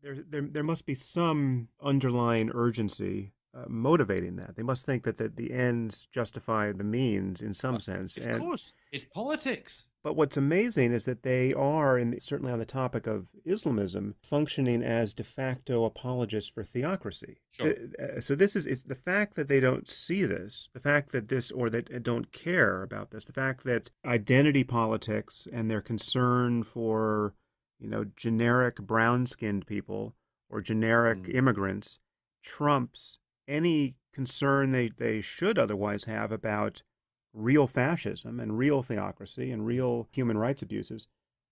There must be some underlying urgency motivating that. They must think that the ends justify the means in some Well, sense. of And course, it's politics. but what's amazing is that they are, and certainly on the topic of Islamism, functioning as de facto apologists for theocracy. Sure. So this is it's the fact that they don't see this, the fact that this, or that don't care about this, the fact that identity politics and their concern for, generic brown-skinned people or generic Mm. immigrants trumps any concern they should otherwise have about real fascism and real theocracy and real human rights abuses,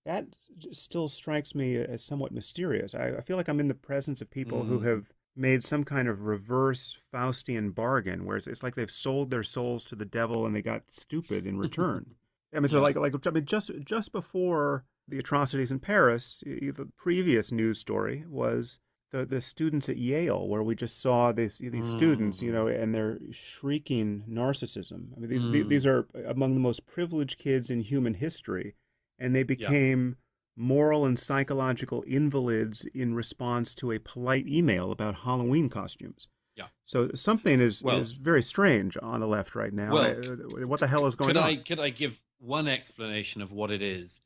that still strikes me as somewhat mysterious. I feel like I'm in the presence of people who Mm. have made some kind of reverse Faustian bargain, where it's like they've sold their souls to the devil and they got stupid in return. I mean, so Yeah. just before the atrocities in Paris, the previous news story was the students at Yale, where we just saw these students, Mm. and their shrieking narcissism. I mean, these Mm. are among the most privileged kids in human history, and they Yeah. became moral and psychological invalids in response to a polite email about Halloween costumes. Yeah. So something Well, is very strange on the left right now. well, What the hell is going could I on? could I give one explanation of what it is?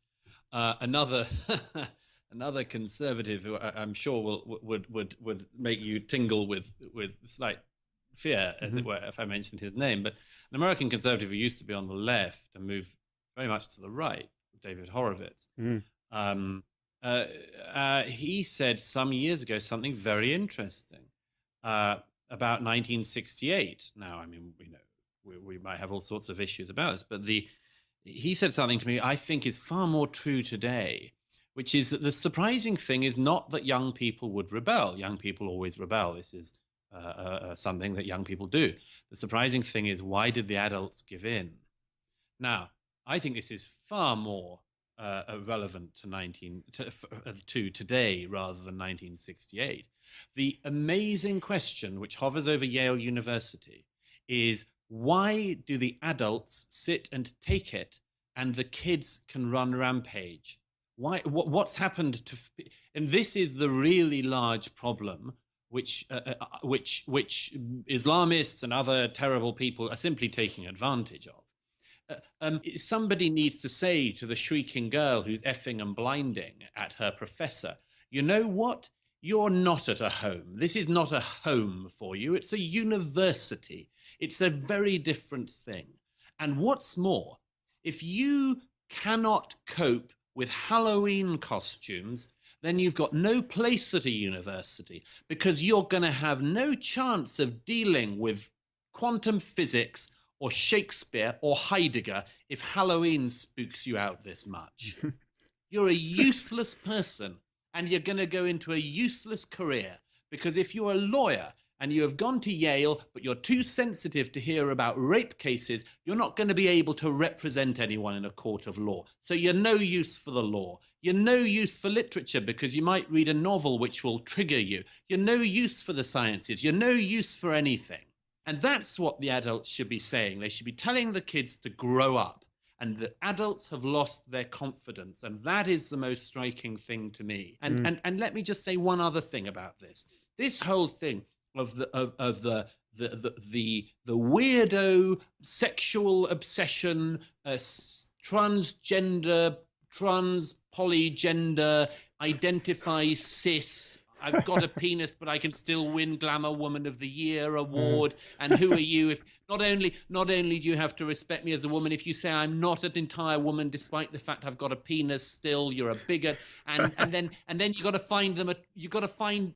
Another another conservative who I'm sure would make you tingle with slight fear, as it Hmm. were, if I mentioned his name. But an American conservative who used to be on the left and moved very much to the right, David Horowitz. Mm. Um, he said some years ago something very interesting uh, about 1968. Now, I mean, we might have all sorts of issues about this, but he said something to me I think is far more true today, which is that the surprising thing is not that young people would rebel. Young people always rebel. This is something that young people do. The surprising thing is, why did the adults give in? Now, I think this is far more relevant to today rather than 1968. The amazing question which hovers over Yale University is, why do the adults sit and take it and the kids can run rampage? What's happened to, and this is the really large problem which Islamists and other terrible people are simply taking advantage of. Somebody needs to say to the shrieking girl who's effing and blinding at her professor, you know what? You're not at a home. This is not a home for you. It's a university. It's a very different thing. And what's more, if you cannot cope with Halloween costumes, then you've got no place at a university, because you're going to have no chance of dealing with quantum physics or Shakespeare or Heidegger if Halloween spooks you out this much. You're a useless person, and you're going to go into a useless career, because if you're a lawyer and you have gone to Yale, but you're too sensitive to hear about rape cases, you're not going to be able to represent anyone in a court of law. So you're no use for the law. You're no use for literature, because you might read a novel which will trigger you. You're no use for the sciences. You're no use for anything. And that's what the adults should be saying. They should be telling the kids to grow up. And the adults have lost their confidence. And that is the most striking thing to me. And Mm. and let me just say one other thing about this. This whole thing of the weirdo sexual obsession, transgender, trans polygender, identify cis. I've got a penis, but I can still win Glamour Woman of the Year Mm. award. And who are you? If not only do you have to respect me as a woman, if you say I'm not an entire woman, despite the fact I've got a penis, still you're a bigot. And then you got to find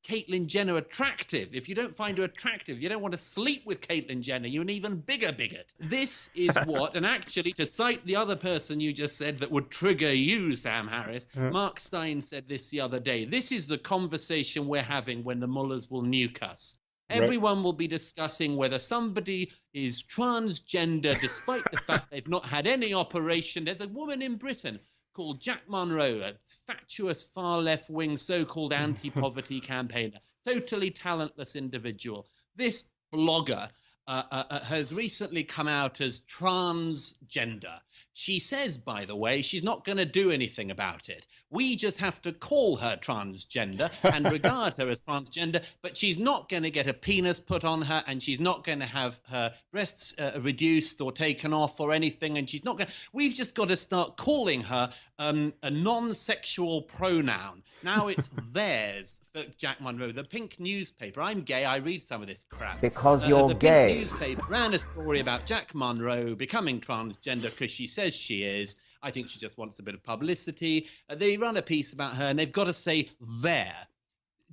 Caitlyn Jenner attractive. If you don't find her attractive, you don't want to sleep with Caitlyn Jenner. You're an even bigger bigot. This is what, and actually, to cite the other person you just said that would trigger you, Sam Harris, Mark Stein said this the other day. This is the conversation we're having when the mullahs will nuke us. Right. Everyone will be discussing whether somebody is transgender, despite the fact they've not had any operation. There's a woman in Britain called Jack Monroe, a fatuous far left-wing so-called anti-poverty campaigner, totally talentless individual. This blogger has recently come out as transgender. She says, by the way, she's not going to do anything about it. We just have to call her transgender and regard her as transgender, but she's not going to get a penis put on her, and she's not going to have her breasts reduced or taken off or anything, and she's not going to... We've just got to start calling her a non-sexual pronoun. Now it's theirs for Jack Monroe. The Pink newspaper, I'm gay, I read some of this crap. Because you're gay. The Pink newspaper ran a story about Jack Monroe becoming transgender because she says she is. I think she just wants a bit of publicity. They run a piece about her, and they've got to say there.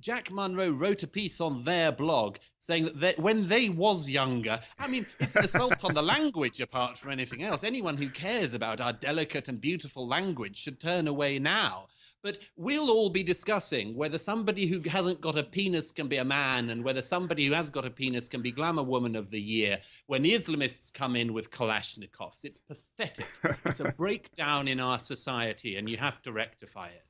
Jack Monroe wrote a piece on their blog saying that when they was younger, I mean, it's an assault on the language apart from anything else. Anyone who cares about our delicate and beautiful language should turn away now. But we'll all be discussing whether somebody who hasn't got a penis can be a man and whether somebody who has got a penis can be Glamour Woman of the Year when the Islamists come in with Kalashnikovs. It's pathetic. It's a breakdown in our society, and you have to rectify it.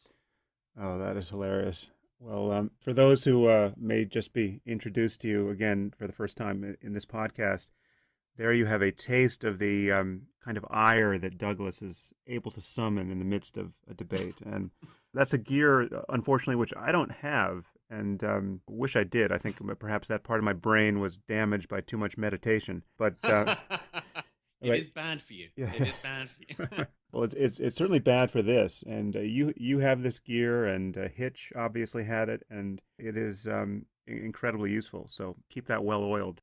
Oh, that is hilarious. Well, for those who may just be introduced to you again for the first time in this podcast, there you have a taste of the kind of ire that Douglas is able to summon in the midst of a debate. And that's a gear, unfortunately, which I don't have and wish I did. I think perhaps that part of my brain was damaged by too much meditation. But it is bad for you. Yeah. It is bad for you. Well, it's certainly bad for this. And you have this gear, and Hitch obviously had it, and it is incredibly useful. So keep that well oiled.